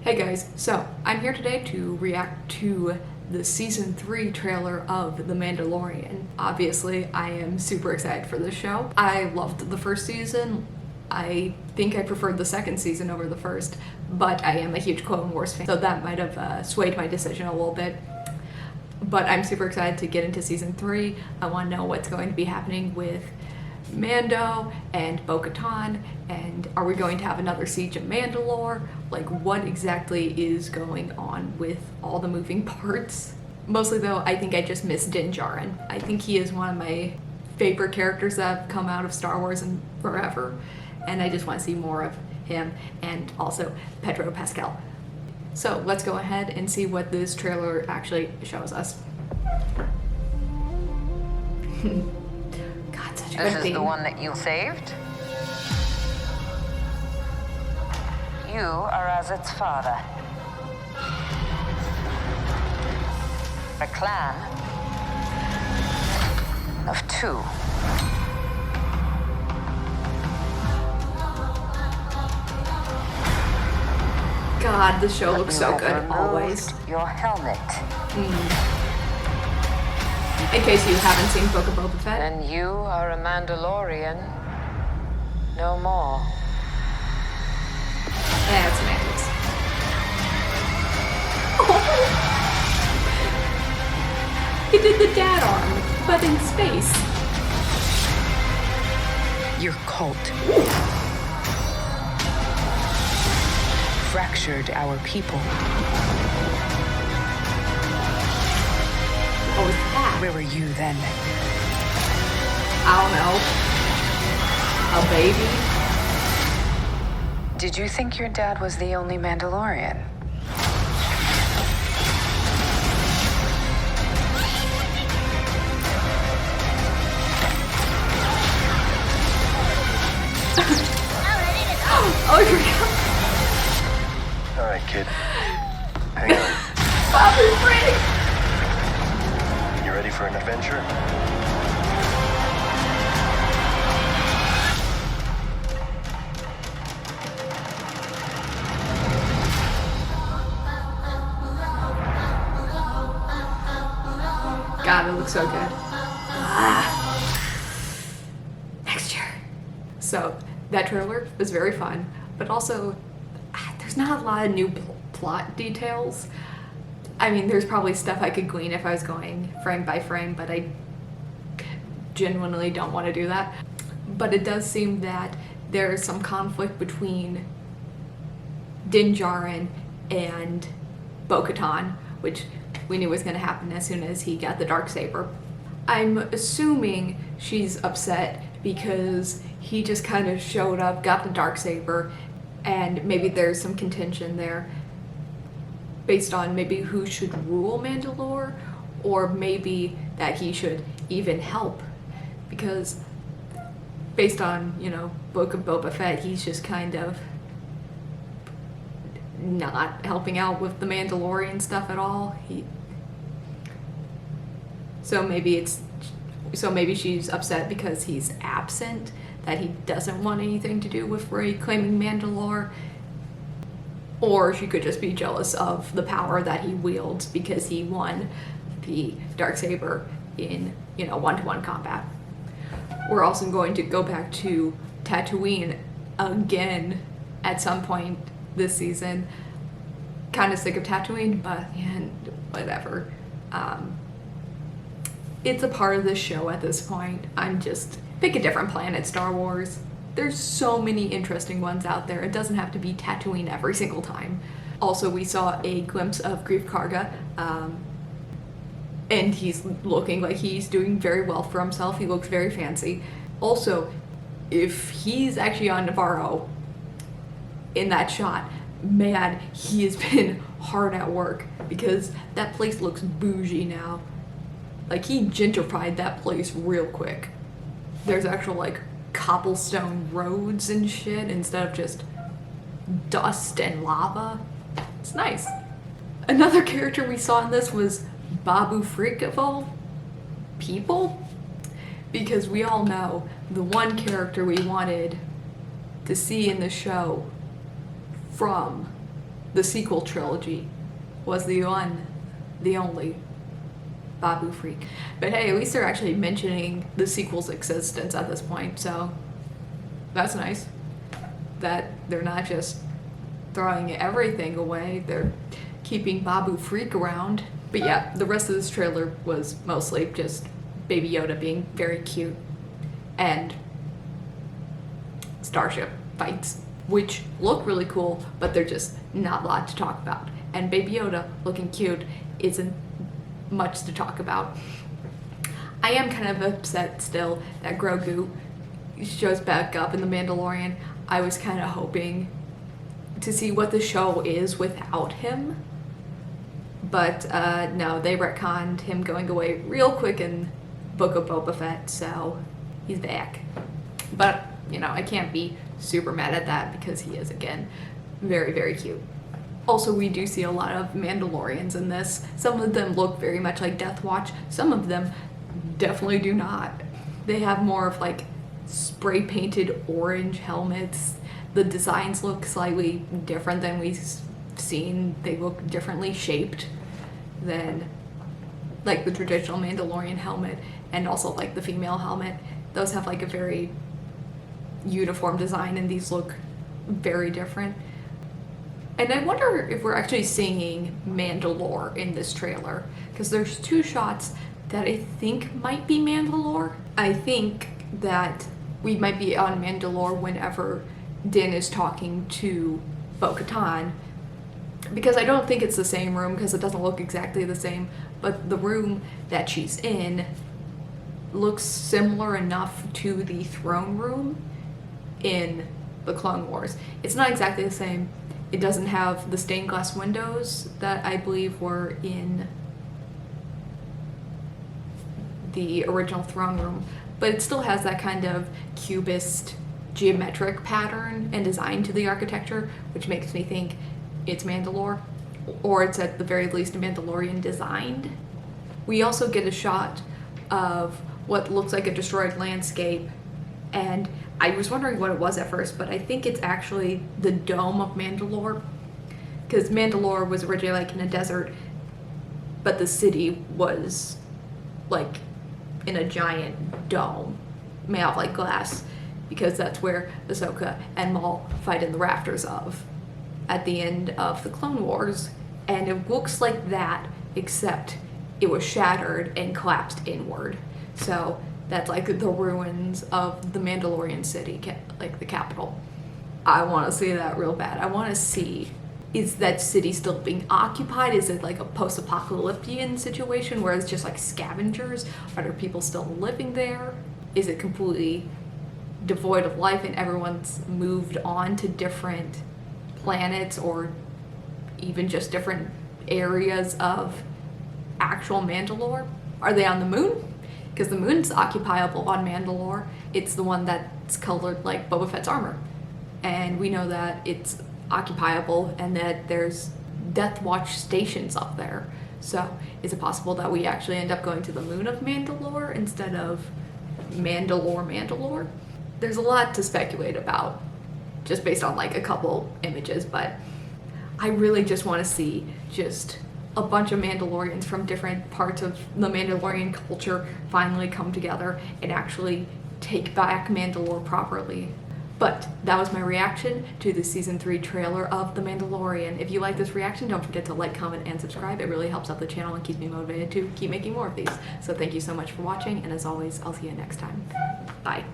Hey guys, so I'm here today to react to the season 3 trailer of The Mandalorian. Obviously, I am super excited for this show. I loved the first season. I think I preferred the second season over the first, but I am a huge Clone Wars fan, so that might have swayed my decision a little bit. But I'm super excited to get into season 3. I want to know what's going to be happening with Mando and Bo-Katan, and are we going to have another Siege of Mandalore? Like, what exactly is going on with all the moving parts? Mostly though, I think I just miss Din Djarin. I think he is one of my favorite characters that have come out of Star Wars and forever, and I just want to see more of him, and also Pedro Pascal. So let's go ahead and see what this trailer actually shows us. God, such a good This theme. is the one that you saved? You are as its father. A clan of 2. God, the show looks so You good, have always. removed your helmet, In case you haven't seen Book of Boba Fett. and you are a Mandalorian no more. That's semantics. He did the dad arm, but in space. Your cult fractured our people. What was that? Where were you then? I don't know. A baby? Did you think your dad was the only Mandalorian? Oh, here we go. All right, kid. Hang on. Bobby Frick! You ready for an adventure? God, it looks so good. Next year. So, that trailer was very fun, but also, there's not a lot of new plot details. I mean, there's probably stuff I could glean if I was going frame by frame, but I genuinely don't want to do that. But it does seem that there is some conflict between Din Djarin and Bo-Katan, which we knew was going to happen as soon as he got the Darksaber. I'm assuming she's upset because he just kind of showed up, got the Darksaber, and maybe there's some contention there based on maybe who should rule Mandalore, or maybe that he should even help, because based on, you know, Book of Boba Fett, he's just kind of not helping out with the Mandalorian stuff at all. So maybe she's upset because he's absent, that he doesn't want anything to do with reclaiming Mandalore. Or she could just be jealous of the power that he wields because he won the Darksaber in, you know, 1-to-1 combat. We're also going to go back to Tatooine again at some point this season. Kind of sick of Tatooine, but yeah, whatever. It's a part of the show at this point. I'm just, pick a different planet, Star Wars. There's so many interesting ones out there. It doesn't have to be Tatooine every single time. Also, we saw a glimpse of Greef Karga, and he's looking like he's doing very well for himself. He looks very fancy. Also, if he's actually on Navarro in that shot, man, he has been hard at work, because that place looks bougie now. Like, he gentrified that place real quick. There's actual, like, cobblestone roads and shit instead of just dust and lava. It's nice. Another character we saw in this was Babu Frick of all people, because we all know the one character we wanted to see in the show from the sequel trilogy was the only Babu Freak. But hey, at least they're actually mentioning the sequel's existence at this point, so that's nice. That they're not just throwing everything away, they're keeping Babu Freak around. But yeah, the rest of this trailer was mostly just Baby Yoda being very cute and starship fights, which look really cool, but they're just not a lot to talk about. And Baby Yoda looking cute isn't much to talk about. I am kind of upset still that Grogu shows back up in The Mandalorian. I was kind of hoping to see what the show is without him. But no, they retconned him going away real quick in Book of Boba Fett, so he's back. But, you know, I can't be super mad at that because he is, again, very, very cute. Also, we do see a lot of Mandalorians in this. Some of them look very much like Death Watch. Some of them definitely do not. They have more of like spray painted orange helmets. The designs look slightly different than we've seen. They look differently shaped than like the traditional Mandalorian helmet, and also like the female helmet. Those have like a very uniform design, and these look very different. And I wonder if we're actually seeing Mandalore in this trailer, because there's two shots that I think might be Mandalore. I think that we might be on Mandalore whenever Din is talking to Bo-Katan, because I don't think it's the same room, because it doesn't look exactly the same, but the room that she's in looks similar enough to the throne room in the Clone Wars. It's not exactly the same. It doesn't have the stained glass windows that I believe were in the original throne room, but it still has that kind of cubist geometric pattern and design to the architecture, which makes me think it's Mandalore, or it's at the very least Mandalorian designed. We also get a shot of what looks like a destroyed landscape, and I was wondering what it was at first, but I think it's actually the dome of Mandalore, because Mandalore was originally like in a desert, but the city was like in a giant dome made out of like glass, because that's where Ahsoka and Maul fight in the rafters of at the end of the Clone Wars. And it looks like that, except it was shattered and collapsed inward. So that's like the ruins of the Mandalorian city, like the capital. I want to see that real bad. I want to see, is that city still being occupied? Is it like a post-apocalyptic situation where it's just like scavengers? Are there people still living there? Is it completely devoid of life and everyone's moved on to different planets, or even just different areas of actual Mandalore? Are they on the moon? Because the moon's occupiable on Mandalore. It's the one that's colored like Boba Fett's armor. And we know that it's occupiable and that there's Death Watch stations up there. So is it possible that we actually end up going to the moon of Mandalore instead of Mandalore? There's a lot to speculate about just based on like a couple images, but I really just want to see just a bunch of Mandalorians from different parts of the Mandalorian culture finally come together and actually take back Mandalore properly. But that was my reaction to the Season 3 trailer of The Mandalorian. If you like this reaction, don't forget to like, comment, and subscribe. It really helps out the channel and keeps me motivated to keep making more of these. So thank you so much for watching, and as always, I'll see you next time. Bye.